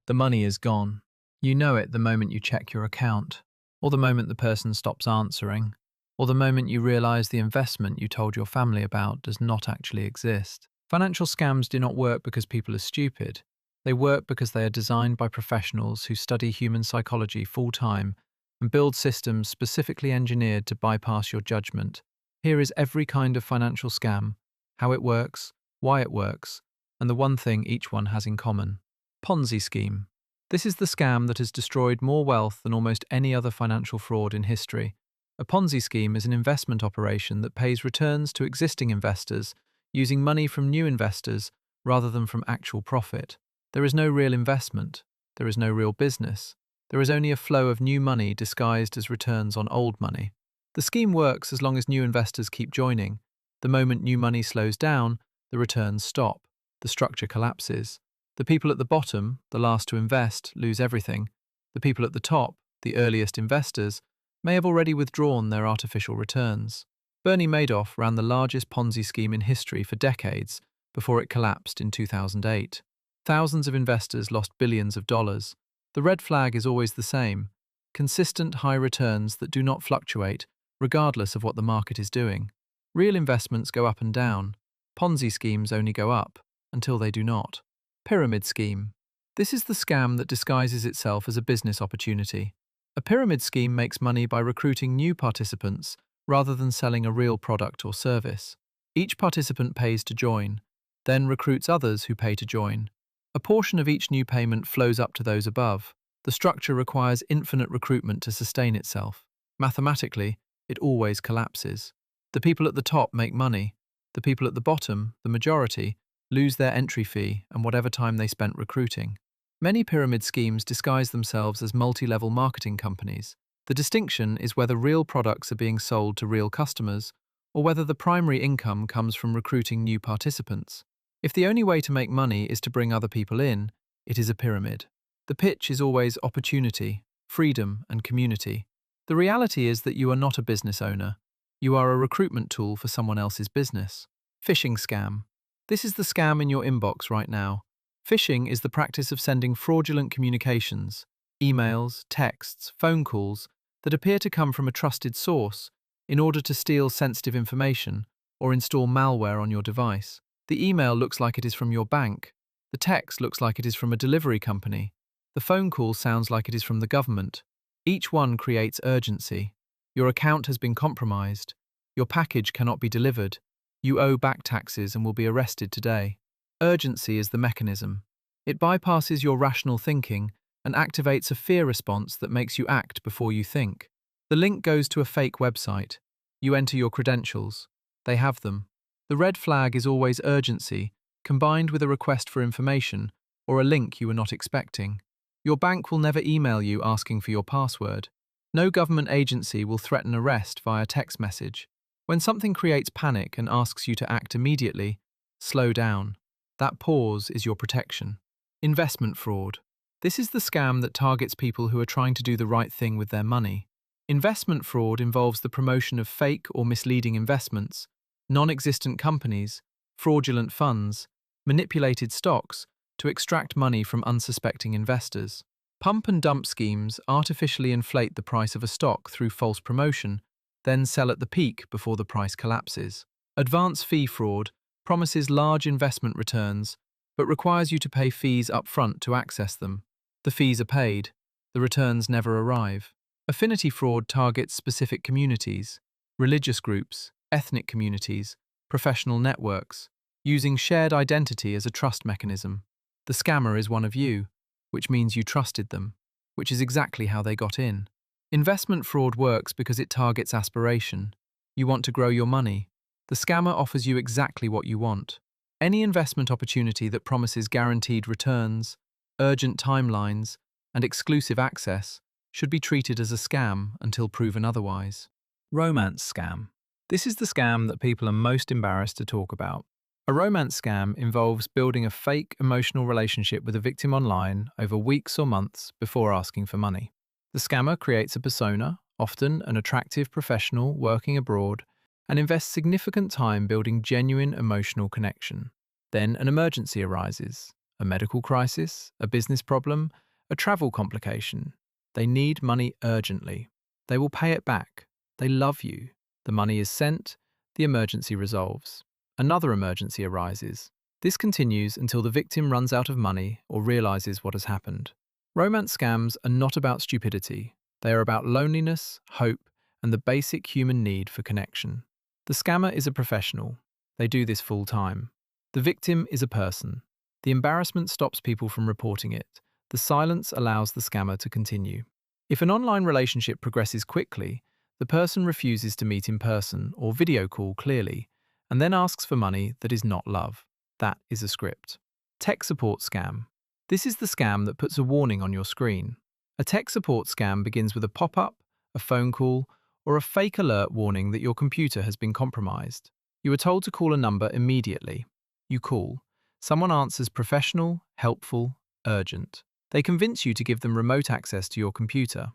The money is gone. You know it the moment you check your account, or the moment the person stops answering, or the moment you realize the investment you told your family about does not actually exist. Financial scams do not work because people are stupid. They work because they are designed by professionals who study human psychology full-time and build systems specifically engineered to bypass your judgment. Here is every kind of financial scam, how it works, why it works, and the one thing each one has in common. Ponzi Scheme. This is the scam that has destroyed more wealth than almost any other financial fraud in history. A Ponzi scheme is an investment operation that pays returns to existing investors using money from new investors rather than from actual profit. There is no real investment. There is no real business. There is only a flow of new money disguised as returns on old money. The scheme works as long as new investors keep joining. The moment new money slows down, the returns stop. The structure collapses. The people at the bottom, the last to invest, lose everything. The people at the top, the earliest investors, may have already withdrawn their artificial returns. Bernie Madoff ran the largest Ponzi scheme in history for decades before it collapsed in 2008. Thousands of investors lost billions of dollars. The red flag is always the same: consistent high returns that do not fluctuate, regardless of what the market is doing. Real investments go up and down. Ponzi schemes only go up, until they do not. Pyramid scheme. This is the scam that disguises itself as a business opportunity. A pyramid scheme makes money by recruiting new participants rather than selling a real product or service. Each participant pays to join, then recruits others who pay to join. A portion of each new payment flows up to those above. The structure requires infinite recruitment to sustain itself. Mathematically, it always collapses. The people at the top make money. The people at the bottom, the majority, lose their entry fee and whatever time they spent recruiting. Many pyramid schemes disguise themselves as multi-level marketing companies. The distinction is whether real products are being sold to real customers or whether the primary income comes from recruiting new participants. If the only way to make money is to bring other people in, it is a pyramid. The pitch is always opportunity, freedom, and community. The reality is that you are not a business owner. You are a recruitment tool for someone else's business. Phishing scam. This is the scam in your inbox right now. Phishing is the practice of sending fraudulent communications, emails, texts, phone calls that appear to come from a trusted source in order to steal sensitive information or install malware on your device. The email looks like it is from your bank. The text looks like it is from a delivery company. The phone call sounds like it is from the government. Each one creates urgency. Your account has been compromised. Your package cannot be delivered. You owe back taxes and will be arrested today. Urgency is the mechanism. It bypasses your rational thinking and activates a fear response that makes you act before you think. The link goes to a fake website. You enter your credentials. They have them. The red flag is always urgency, combined with a request for information or a link you were not expecting. Your bank will never email you asking for your password. No government agency will threaten arrest via text message. When something creates panic and asks you to act immediately, slow down. That pause is your protection. Investment fraud. This is the scam that targets people who are trying to do the right thing with their money. Investment fraud involves the promotion of fake or misleading investments, non-existent companies, fraudulent funds, manipulated stocks to extract money from unsuspecting investors. Pump and dump schemes artificially inflate the price of a stock through false promotion, then sell at the peak before the price collapses. Advance fee fraud promises large investment returns, but requires you to pay fees up front to access them. The fees are paid. The returns never arrive. Affinity fraud targets specific communities, religious groups, ethnic communities, professional networks, using shared identity as a trust mechanism. The scammer is one of you, which means you trusted them, which is exactly how they got in. Investment fraud works because it targets aspiration. You want to grow your money. The scammer offers you exactly what you want. Any investment opportunity that promises guaranteed returns, urgent timelines, and exclusive access should be treated as a scam until proven otherwise. Romance scam. This is the scam that people are most embarrassed to talk about. A romance scam involves building a fake emotional relationship with a victim online over weeks or months before asking for money. The scammer creates a persona, often an attractive professional working abroad, and invests significant time building genuine emotional connection. Then an emergency arises. A medical crisis, a business problem, a travel complication. They need money urgently. They will pay it back. They love you. The money is sent, the emergency resolves. Another emergency arises. This continues until the victim runs out of money or realizes what has happened. Romance scams are not about stupidity. They are about loneliness, hope, and the basic human need for connection. The scammer is a professional. They do this full time. The victim is a person. The embarrassment stops people from reporting it. The silence allows the scammer to continue. If an online relationship progresses quickly, the person refuses to meet in person or video call clearly, and then asks for money that is not love. That is a script. Tech support scam. This is the scam that puts a warning on your screen. A tech support scam begins with a pop-up, a phone call, or a fake alert warning that your computer has been compromised. You are told to call a number immediately. You call. Someone answers professional, helpful, urgent. They convince you to give them remote access to your computer.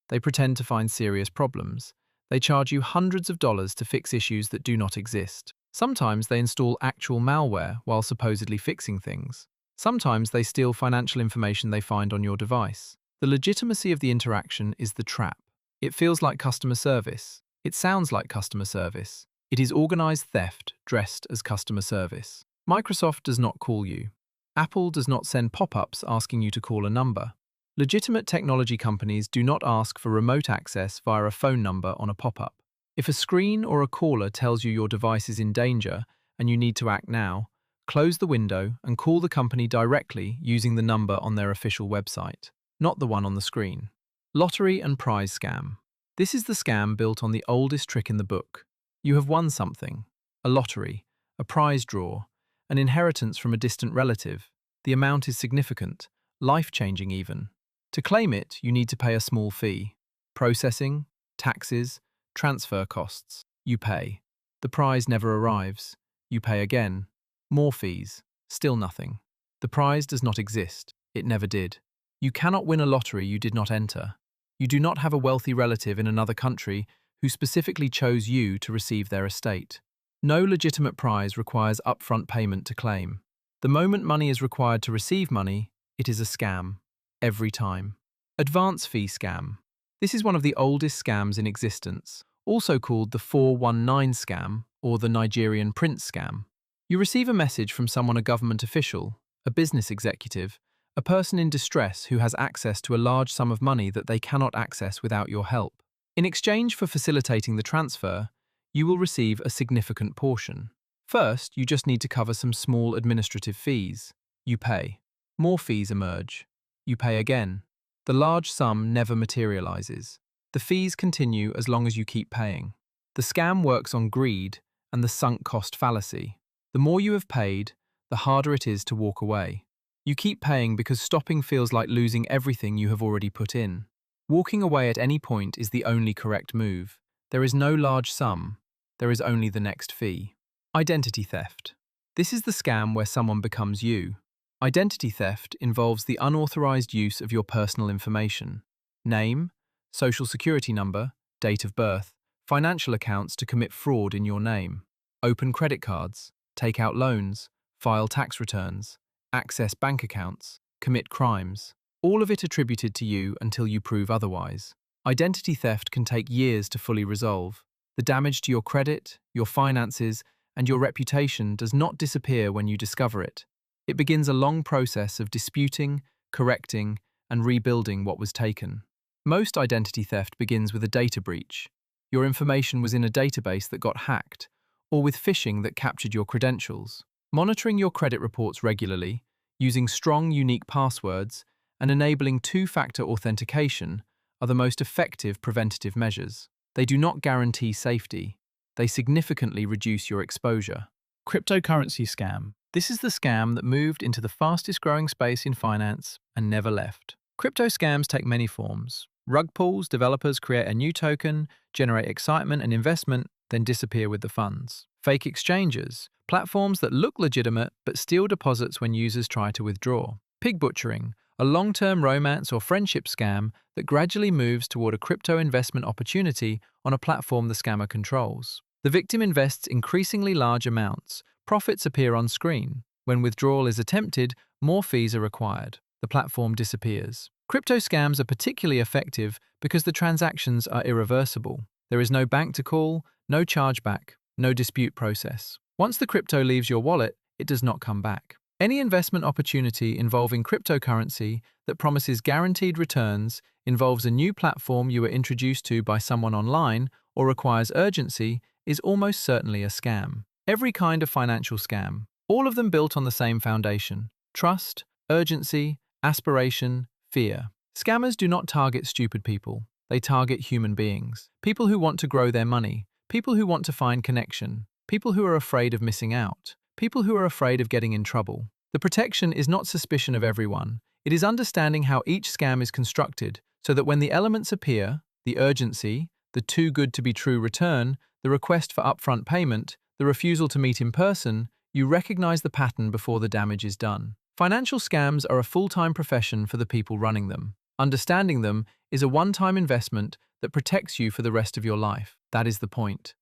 They pretend to find serious problems. They charge you hundreds of dollars to fix issues that do not exist. Sometimes they install actual malware while supposedly fixing things. Sometimes they steal financial information they find on your device. The legitimacy of the interaction is the trap. It feels like customer service. It sounds like customer service. It is organized theft dressed as customer service. Microsoft does not call you. Apple does not send pop-ups asking you to call a number. Legitimate technology companies do not ask for remote access via a phone number on a pop-up. If a screen or a caller tells you your device is in danger and you need to act now, close the window and call the company directly using the number on their official website, not the one on the screen. Lottery and prize scam. This is the scam built on the oldest trick in the book. You have won something, a lottery, a prize draw, an inheritance from a distant relative. The amount is significant, life-changing even. To claim it, you need to pay a small fee. Processing, taxes, transfer costs. You pay. The prize never arrives. You pay again. More fees. Still nothing. The prize does not exist. It never did. You cannot win a lottery you did not enter. You do not have a wealthy relative in another country who specifically chose you to receive their estate. No legitimate prize requires upfront payment to claim. The moment money is required to receive money, it is a scam. Every time. Advance fee scam. This is one of the oldest scams in existence, also called the 419 scam or the Nigerian prince scam. You receive a message from someone, a government official, a business executive, a person in distress who has access to a large sum of money that they cannot access without your help. In exchange for facilitating the transfer, you will receive a significant portion. First, you just need to cover some small administrative fees. You pay. More fees emerge. You pay again. The large sum never materializes. The fees continue as long as you keep paying. The scam works on greed and the sunk cost fallacy. The more you have paid, the harder it is to walk away. You keep paying because stopping feels like losing everything you have already put in. Walking away at any point is the only correct move. There is no large sum. There is only the next fee. Identity theft. This is the scam where someone becomes you. Identity theft involves the unauthorized use of your personal information. Name, social security number, date of birth, financial accounts to commit fraud in your name. Open credit cards, take out loans, file tax returns, access bank accounts, commit crimes. All of it attributed to you until you prove otherwise. Identity theft can take years to fully resolve. The damage to your credit, your finances, and your reputation does not disappear when you discover it. It begins a long process of disputing, correcting, and rebuilding what was taken. Most identity theft begins with a data breach. Your information was in a database that got hacked, or with phishing that captured your credentials. Monitoring your credit reports regularly, using strong, unique passwords, and enabling two-factor authentication are the most effective preventative measures. They do not guarantee safety. They significantly reduce your exposure. Cryptocurrency scam. This is the scam that moved into the fastest growing space in finance and never left. Crypto scams take many forms. Rug pulls, developers create a new token, generate excitement and investment, then disappear with the funds. Fake exchanges, platforms that look legitimate but steal deposits when users try to withdraw. Pig butchering, a long-term romance or friendship scam that gradually moves toward a crypto investment opportunity on a platform the scammer controls. The victim invests increasingly large amounts. Profits appear on screen. When withdrawal is attempted, more fees are required. The platform disappears. Crypto scams are particularly effective because the transactions are irreversible. There is no bank to call, no chargeback, no dispute process. Once the crypto leaves your wallet, it does not come back. Any investment opportunity involving cryptocurrency that promises guaranteed returns, involves a new platform you were introduced to by someone online, or requires urgency, is almost certainly a scam. Every kind of financial scam, all of them built on the same foundation: trust, urgency, aspiration, fear. Scammers do not target stupid people. They target human beings. People who want to grow their money. People who want to find connection. People who are afraid of missing out. People who are afraid of getting in trouble. The protection is not suspicion of everyone. It is understanding how each scam is constructed so that when the elements appear, the urgency, the too good to be true return, the request for upfront payment, the refusal to meet in person, you recognize the pattern before the damage is done. Financial scams are a full-time profession for the people running them. Understanding them is a one-time investment that protects you for the rest of your life. That is the point.